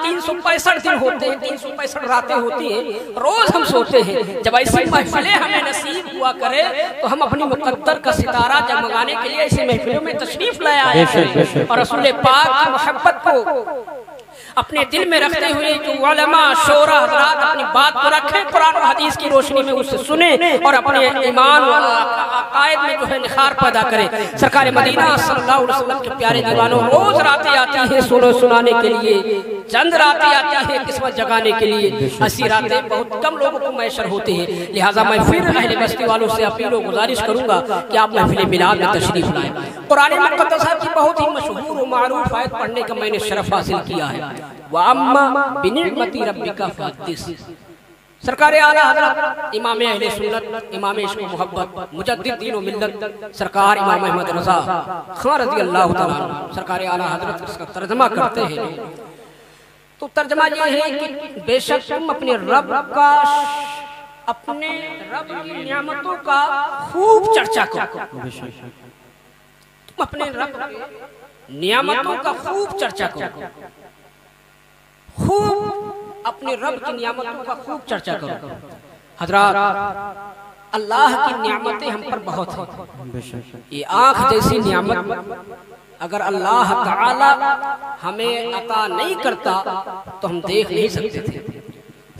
365 दिन होते हैं, 365 रातें होती हैं, रोज हम सोते हैं। जब ऐसी महफिलें हमें नसीब हुआ करे तो हम अपनी मुकद्दर का सितारा जगमगाने के लिए ऐसी महफिलों में तशरीफ लाया है और रसूल पाक की मोहब्बत को अपने दिल में रखते हुए जो उलमा शोरा हज़रात अपनी बात को रखें, कुरान और हदीस की रोशनी में उससे सुने और अपने ईमान और अकायद में जो है निखार पैदा करें। सरकार मदीना सल्लल्लाहु अलैहि वसल्लम के प्यारे दीवानों, रोज रातें आती हैं सुनाने के लिए, चंद रातें आती हैं किस्मत जगाने के लिए, ऐसी रातें बहुत कम लोगों को मैसर होती है। लिहाजा मैं फिर अहले बस्ती वालों से अपील और गुजारिश करूंगा कि आप महफिल मिलाद में तशरीफ लाएं। कुरान मुक़द्दस की बहुत ही मशहूर और मारूफ आयत पढ़ने का मैंने शरफ हासिल किया है, वअम्मा बिनिअमति रब्बिका फहद्दिस। सरकार आला हज़रत इमाम अहले सुन्नत, इमाम इश्क़ व मोहब्बत, मुजद्दिद दीन व मिल्लत सरकार इमाम अहमद रज़ा खान रज़ी अल्लाह तआला अन्हु सरकार आला हज़रत इसका तर्जुमा करते हैं। तो तर्जुमा ये है कि बेशक तुम अपने रब की नियामतों का खूब चर्चा करो, तुम अपने रब की नियामतों का खूब चर्चा करो, खूब अपने रब की नियामतों का खूब चर्चा करो। हज़रात, अल्लाह की नियामतें हम पर बहुत हैं। ये आँख जैसी नियामत अगर अल्लाह ताला हमें अता नहीं करता तो हम देख नहीं सकते थे।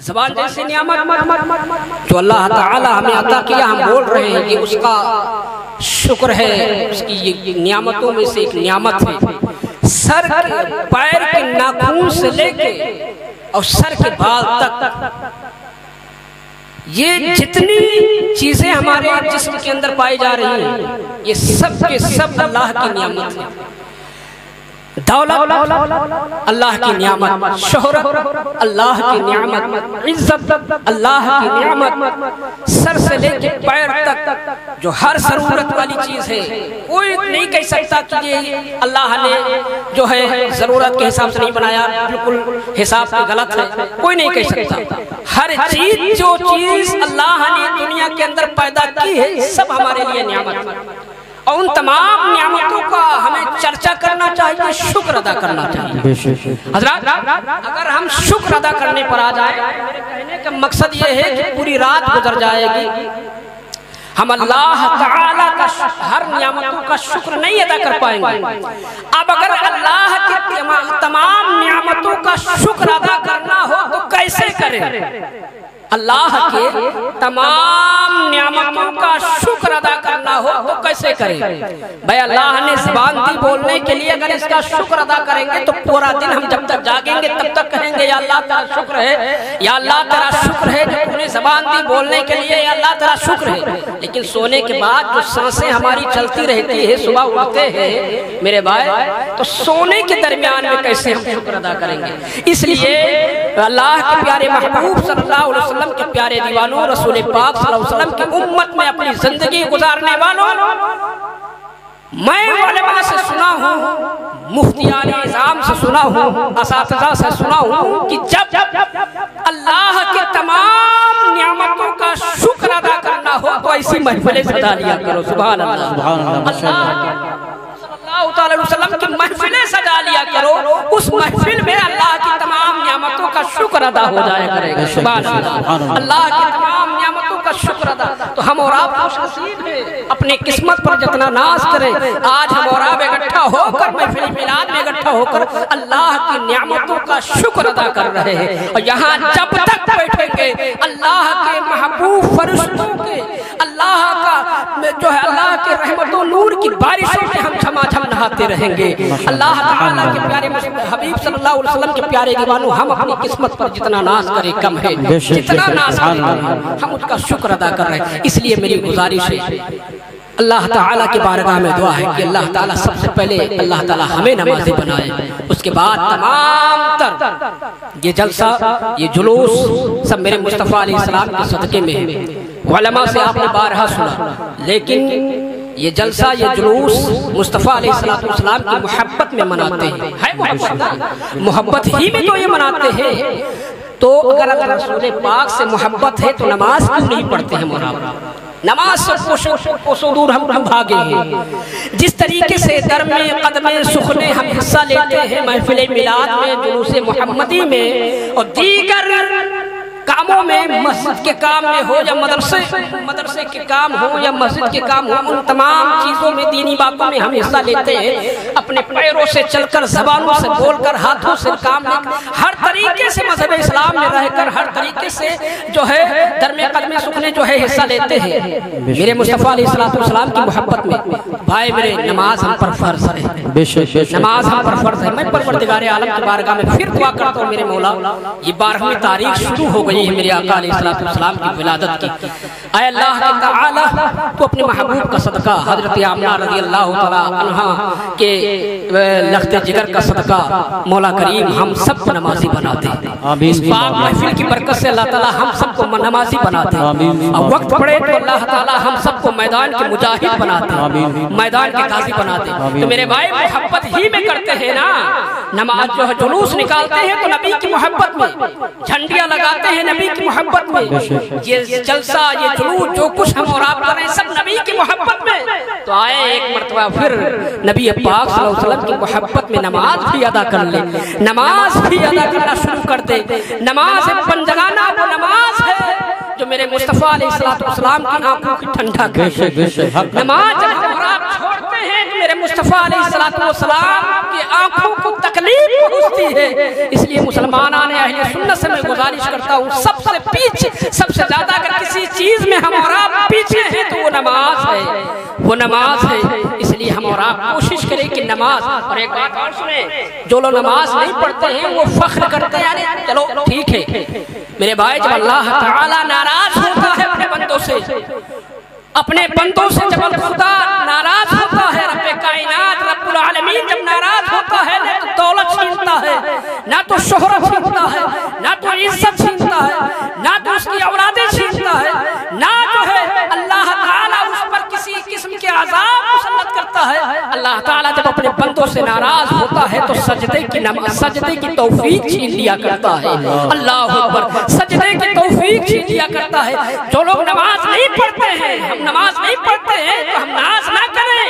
ज़बान जैसी नियामत जो अल्लाह ताला हमें अता किया, हम बोल रहे हैं कि उसका शुक्र है, उसकी ये नियामतों में से एक नियामत है। सर के पैर के नाखून से लेके और सर के बाल तक ये जितनी चीजें हमारे जिस्म के अंदर पाई जा रही हैं, ये सब के सब अल्लाह की नियामत है। दौलत अल्लाह की नियामत, शोहरत अल्लाह की नियामत, इज्जत अल्लाह की नियामत, सर से लेके पैर तक जो हर जरूरत वाली चीज है, कोई नहीं कह सकता कि ये अल्लाह ने जो है जरूरत के हिसाब से नहीं बनाया, बिल्कुल हिसाब से गलत है, कोई नहीं कह सकता। हर चीज जो चीज अल्लाह ने दुनिया के अंदर पैदा की है, सब हमारे लिए नियामत है और उन तमाम नियामतों का हमें चर्चा करना चाहिए, शुक्र अदा करना चाहिए। हज़रात, अगर हम शुक्र अदा करने पर आ जाए, मेरे कहने का मकसद ये है कि पूरी रात गुजर जाएगी, हम अल्लाह ताला का हर नियामतों का शुक्र नहीं अदा कर पाएंगे। अब अगर अल्लाह की तमाम नियामतों का शुक्र अदा करना हो तो कैसे करें? अल्लाह के तमाम नियामतों का शुक्र अदा करना हो तो कैसे करें? भाई, अल्लाह ने ज़बान दी बोलने के लिए, अगर इसका शुक्र अदा करेंगे तो पूरा दिन हम जब तक जागेंगे तब तक कहेंगे या अल्लाह तेरा शुक्र है, या अल्लाह तेरा शुक्र है जो तूने ज़बान दी बोलने के लिए, या अल्लाह तेरा शुक्र है। लेकिन सोने के बाद जो सांसें हमारी चलती रहती है, सुबह उठते हैं मेरे भाई, तो सोने के दरमियान में कैसे हम शुक्र अदा करेंगे? इसलिए अल्लाह के प्यारे महबूब सल्लल्लाहु अलैहि वसल्लम के प्यारे दीवानों, रसूल पाक सल्लल्लाहु अलैहि वसल्लम की उम्मत में अपनी जिंदगी गुजारने वालों, मैं उलमा से सुना हूँ, मुफ्तियान निज़ाम से सुना हूँ, असातिज़ा से सुना हूँ कि जब अल्लाह के तमाम नियामतों का शुक्र अदा करना हो तो ऐसी महफिलें सजा लिया करो। सुभान अल्लाह, सल्लल्लाहु अलैहि वसल्लम की महफिलें सजा लिया करो, उस महफिल में अल्लाह की तमाम नियामतों का शुक्र अदा हो जाया करेगा। सुभान अल्लाह, अल्लाह की तमाम नियामतों का शुक्र अदा। तो हम और आप खुशनसीब हैं, अपने किस्मत पर जितना नाज करें। आज हम और आप इकट्ठा होकर महफिल मिलाद में इकट्ठा होकर अल्लाह की नियामतों का शुक्र अदा कर रहे हैं। और यहाँ जब तक बैठेंगे अल्लाह के महबूब फरिश्तों के, अल्लाह का जो है अल्लाह के रहमतों नूर की बारिशों में हम झमाझम नहाते रहेंगे। अल्लाह ताला के प्यारे हबीब सल्लल्लाहु अलैहि वसल्लम के प्यारे दीवानों, हम अपनी किस्मत पर जितना नाज करें कम है, जितना नाज करें हम उसका शुक्र अदा कर रहे हैं। इसलिए मेरी गुजारिश है, अल्लाह ताला की बारगाह में दुआ है कि अल्लाह ताला सबसे पहले अल्लाह ताला हमें नमाज़ी बनाए, उसके बाद तमाम तर ये जलसा, ये जुलूस सब मेरे मुस्तफ़ा अलैहिस्सलाम के सदक़े में है। उलमा से आपने बारहा सुना, लेकिन ये जलसा, ये जुलूस मुस्तफ़ा अलैहिस्सलाम की मोहब्बत में मनाते हैं, मोहब्बत ही में तो ये मनाते हैं। तो अगर रसूल पाक से मोहब्बत है तो नमाज क्यों नहीं पढ़ते हैं? मोहब्बत نماز سے کوسوں دور ہم بھاگے ہیں. جس طریقے سے درم قدم سخنے ہم حصہ لیتے ہیں محفل میلاد میں، جلوس محمدی میں اور دیگر کاموں میں، مسجد کے کام میں ہو یا مدرسے کے کام ہو یا مسجد کے کام ہو، ان تمام چیزوں میں، دینی باتوں میں ہم حصہ لیتے ہیں. اپنے پیروں سے چل کر، زبانوں سے بول کر، ہاتھوں سے کام لے کر، ہر طریقے سے مذہب اسلام میں رہ کر، ہر طریقے سے جو ہے درم قدم سخنے جو ہے حصہ لیتے ہیں. میرے مصطفیٰ علیہ السلام کی محبت میں بھائی میرے، نماز ہم پر فرض ہے، نماز ہم پر فرض ہے. میں پروردگار عالم کی بارگاہ میں پھر دعا کرتا ہوں میرے مولا، یہ 12ویں تاریخ شروع ہو گئی ہے میرے آقا علیہ السلام کی ولادت کی. اے اللہ تعالی تو اپنے محبوب کا صدقہ، حضرت آمنہ رضی اللہ تعالی عنہ کے لخت جگر کا صدقہ مولا کریم ہم سب کو نمازی بنا دے. اس پاک محفل کی برکت سے اللہ تعالی ہم سب کو نمازی بنا دے. اور وقت پڑے تو اللہ تعالی ہم سب کو میدان کے مجاہد بنا دے، میدان کے غازی بنا دے. تو میرے بھائی محبت ہی میں کرتے ہیں نا، نماز جو ہے جلوس نکالتے ہیں تو نبی کی محبت میں، جھنڈیاں لگاتے ہیں نبی کی محبت میں، یہ جلسہ، یہ جلوس، جو کچھ ہم اور آپ کر رہے ہیں سب نبی کی محبت میں. تو آئے ایک مرتبہ پھر نبی پاک صلی اللہ علیہ وسلم کی محبت میں نماز بھی ادا کر لیں، نماز بھی ادا کرنا شروع کر دے. نماز بندگانہ وہ نماز ہے جو میرے مصطفیٰ علیہ السلام کی آنکھوں کی ٹھنڈک ہے. نماز جب ہم اور آپ چھوڑتے ہیں تو میرے مصطفیٰ علیہ السلام کی آنکھوں کو تکلیف پہنچتی ہے. اس لیے مسلمانان اہل سنت سے میں گزارش کرتا ہوں، سب سے پیچھے، سب سے زیادہ اگر کسی چیز میں ہم اور آپ پیچھے ہیں تو وہ نماز ہے، وہ نماز ہے. اس لیے ہم اور آپ کوشش کریں کہ نماز، اور ایک بات اور سنیں، جو لوگ نماز نہیں پڑھتے ہیں وہ فخر کرتے ہیں، چلو ٹھیک ہے میرے بھائی، جب اللہ تعالیٰ ناراض ہوتا ہے اپنے بندوں سے، اپنے بندوں سے جب خدا ناراض ہوتا ہے، رب کائنات رب العالمین جب ناراض ہوتا ہے، نہ تو دولت چھینتا ہے، نہ تو شہرت چھینتا ہے، نہ تو عزت چھینتا ہے، نہ تو اس کی اولادیں چھینتا ہے، نہ جو ہے اللہ تعالیٰ اس پر کسی قسم کے عذاب مسلط کرتا ہے. اللہ تعالیٰ جب اپنے بندوں سے ناراض ہوتا ہے تو سجدے کی توفیق چھین لیا کرتا ہے. اللہ اکبر، سجدے کی توفیق چھین لیا کرتا ہے. جو لوگ نماز نہیں پڑھتے ہیں، ہم نماز نہیں پڑھتے ہیں تو ہم ناز نہ کریں،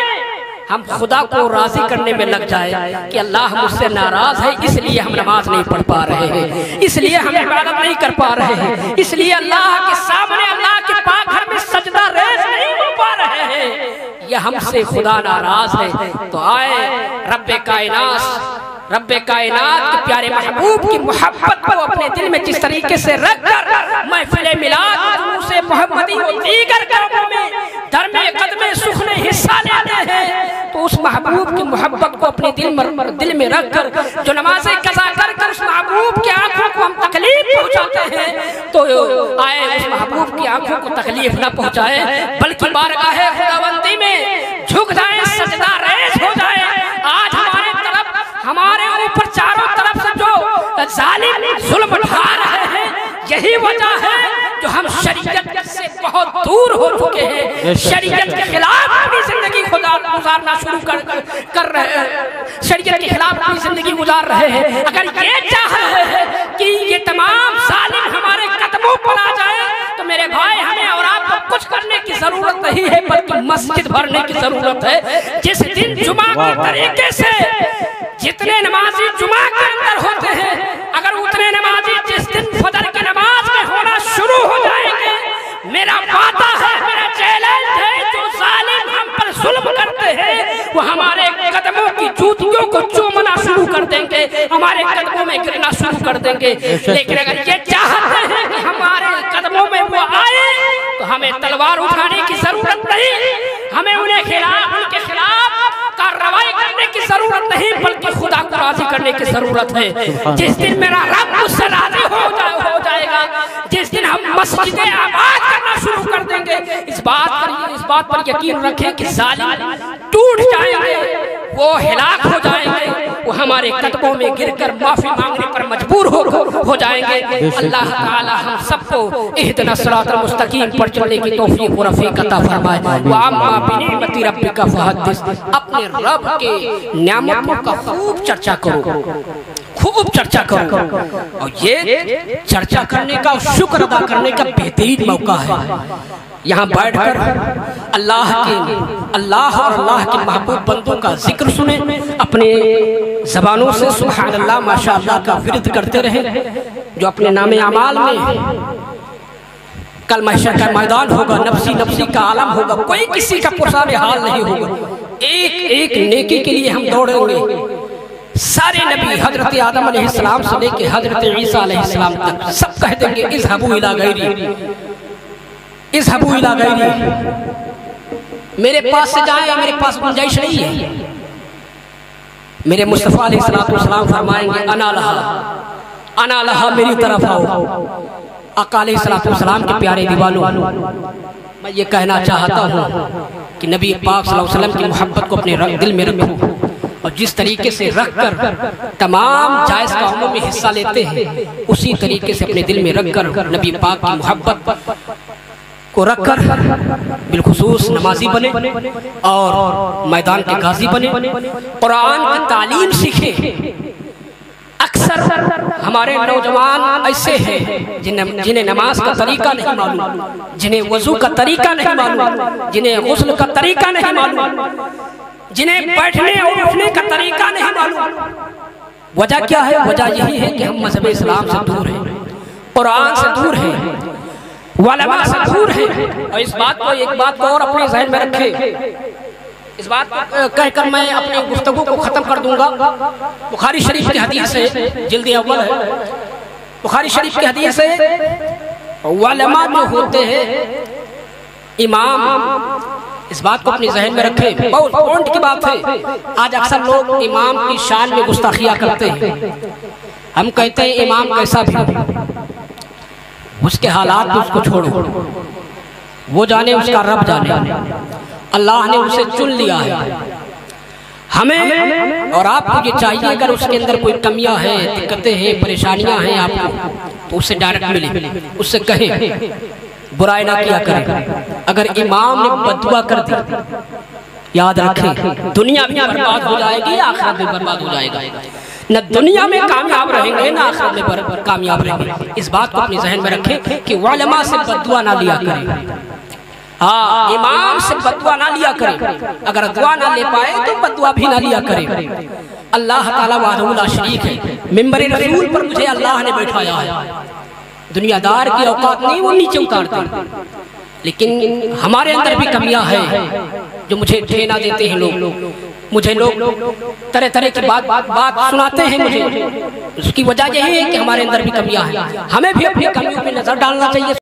ہم خدا کو راضی کرنے میں لگ جائے کہ اللہ مجھ سے ناراض ہے، اس لیے ہم نماز نہیں پڑھ پا رہے ہیں، اس لیے ہم عبادت نہیں کر پا رہے ہیں، اس لیے اللہ کے سامنے، اللہ کے پاک گھر میں سجدہ ریز نہیں ہو پا رہے ہیں، یہ ہم سے خدا ناراض ہے. تو آئے رب کائنات کے پیارے محبوب کی محبت کو اپنے دل میں جس طریقے سے رکھ کر محفل میلاد، جلوس محمدی اور دیگر کاموں میں درم قدم سخنے حصہ لیتے ہیں، تو اس محبوب کی محبت کو اپنے دل میں رکھ کر جو نماز قضا کر کر اس محبوب کی آنکھوں کو ہم تکلیف پہنچاتے ہیں، تو آئے اس محبوب کی آنکھوں کو تکلیف نہ پہنچائے، بلکہ بارگاہ خداوندی میں جھک جائیں، سجدہ ریز ہو جائیں. آج ہمارے اوپر چاروں طرف سے جو ظالم ظلم ڈھا رہے ہیں، یہی وجہ ہے جو ہم شریعت سے بہت دور ہو چکے ہیں، شریعت کے خلاف اپنی زندگی گزارنا شروع کر رہے ہیں، شریعت کے خلاف اپنی زندگی گزار رہے ہیں. اگر یہ چاہ رہے ہیں کہ یہ تمام ظالم ہمارے قدموں پر آ جائے تو میرے بھائی ہمیں اور آپ کو کچھ کرنے کی ضرورت نہیں ہے، بلکہ مسجد بھرنے کی ضرورت ہے. جس دن جمعہ کے طریقے سے جتنے نمازی جمعہ کے اندر ہوتے ہیں، اگر اتنے نمازی جس دن فجر کی نماز میں ہونا شروع ہو جائیں گے، میرا وعدہ ہے، میرا چیلنج ہے، جو ظالم ہم پر ظلم کرتے ہیں وہ ہمارے قدموں کی جوتیوں کو چومنا شروع کر دیں گے، ہمارے قدموں میں گرنا شروع کر دیں گے. لیکن اگر یہ چاہتے ہیں کہ ہمارے قدموں میں وہ آئے تو ہمیں تلوار اٹھانے کی ضرورت نہیں، ہمیں ان کے خلاف کارروائی کرنے کی ضرورت نہیں، بلکہ خدا کو راضی کرنے کی ضرورت ہے. جس دن میرا رب مجھ سے راضی ہو جائے گا، جس دن ہم مسجدیں آباد کرنا شروع کر دیں گے، اس بات پر یقین رکھیں کہ ظالم ٹوٹ جائیں گے، وہ ہلاک ہو جائیں گے، وہ ہمارے قدموں میں گر کر معافی مانگنے پر مجبور ہو جائیں گے. اللہ تعالی ہم سب کو اہدنا الصراط المستقیم پر چلنے کی توفیق و رفیق عطا فرمائے. وَأَمَّا بِنِعْمَتِ رَبِّكَ فَحَدِّثْ، اپنے رب کے نعمتوں کا خوب چرچا کرو، خوب چرچا کرو. اور یہ چرچا کرنے کا اور شکر ادا کرنے کا بہترین موقع ہے. यहाँ बैठ कर अल्लाह और अल्लाह के महबूब बंदों का जिक्र सुने, अपने ज़बानों से सुभान अल्लाह माशाअल्लाह का विर्द करते रहे, जो अपने नामे अमाल में कल महशर का मैदान होगा, नफ्सी नफ्सी का आलम होगा, कोई किसी का पुरसाने हाल नहीं होगा। एक एक नेकी के लिए हम दौड़ेंगे। सारे नबी हजरत आदम अलैहिस्सलाम से लेके हजरत ईसा अलैहिस्सलाम तक सब कह देंगे इज़हबू इला गैरी, इज़हबू इला गैरी, मेरे पास से जाए, मेरे पास गुंजाइश नहीं है। मेरे मुस्तफ़ा अलैहिस्सलाम फरमाएंगे अना लहा, मेरी तरफ आओ। आका अलैहिस्सलाम के प्यारे दीवानों, मैं ये कहना चाहता हूँ कि नबी पाक सल्लल्लाहु अलैहि वसल्लम की मोहब्बत को अपने दिल में रखो, और जिस तरीके से रखकर तमाम जायज़ कामों में हिस्सा लेते हैं, उसी तरीके से अपने दिल में रखकर नबी पाक की मोहब्बत को रखकर बिलखुसूस नमाजी बने और मैदान के गाजी बने, कुरान की तालीम सीखे। अक्सर हमारे नौजवान ऐसे हैं जिन्हें नमाज का तरीका नहीं मालूम, जिन्हें वजू का तरीका नहीं मालूम, जिन्हें गुस्ल का तरीका नहीं मालूम, जिन्हें बैठने और उठने का तरीका नहीं मालूम। वजह क्या है? वजह यही है कि हम मज़हब इस्लाम से दूर हैं, कुरान से दूर हैं, उलमा से दूर हैं। और इस बात को एक बात को और अपने ज़हन में रखें। इस बात को कहकर मैं अपनी गुफ्तगू को खत्म कर दूंगा। बुखारी शरीफ की हदीस है, जिल्द अव्वल है, बुखारी शरीफ की हदीस है, उलमा जो होते हैं इमाम, इस बात को अपने जहन में रखें, बहुत पॉइंट की बात है। आज अक्सर लोग इमाम की शान में गुस्ताखियां करते हैं। हम कहते हैं इमाम कैसा भी हो, उसके हालात तो उसको छोड़ो, वो जाने, उसका रब जाने। अल्लाह ने उसे चुन लिया है। हमें और आपको ये चाहिए, अगर उसके अंदर कोई कमियां हैं, दिक्कतें हैं, परेशानियां हैं आपको, तो उससे डायरेक्ट मिले, उससे कहें, बुराई ना किया करें। अगर इमाम ने बददुआ कर दी, याद रखें दुनिया भी बर्बाद हो जाएगी, आखिरत भी बर्बाद हो जाएगा। न दुनिया में कामयाब रहेंगे, न आखिरत में कामयाब रहेंगे। इस बात को अपने जहन में रखें कि उलमा से बददुआ ना लिया करें। हाँ, इमाम से बददुआ ना लिया करें। अगर दुआ ना ले पाए तो बददुआ भी ना लिया करें। अल्लाह ताला वहदहू ला शरीक है। मिंबर रसूल पर मुझे अल्लाह ने बैठाया है। दुनियादार की औकात नहीं, वो नीचे उतारते, लेकिन हमारे अंदर भी कमियां हैं जो मुझे ठेना देते हैं लोग। मुझे लोग तरह तरह की बात सुनाते हैं मुझे। उसकी वजह यही है कि हमारे अंदर भी कमियां हैं। हमें भी अपनी कमियों पे नजर डालना चाहिए।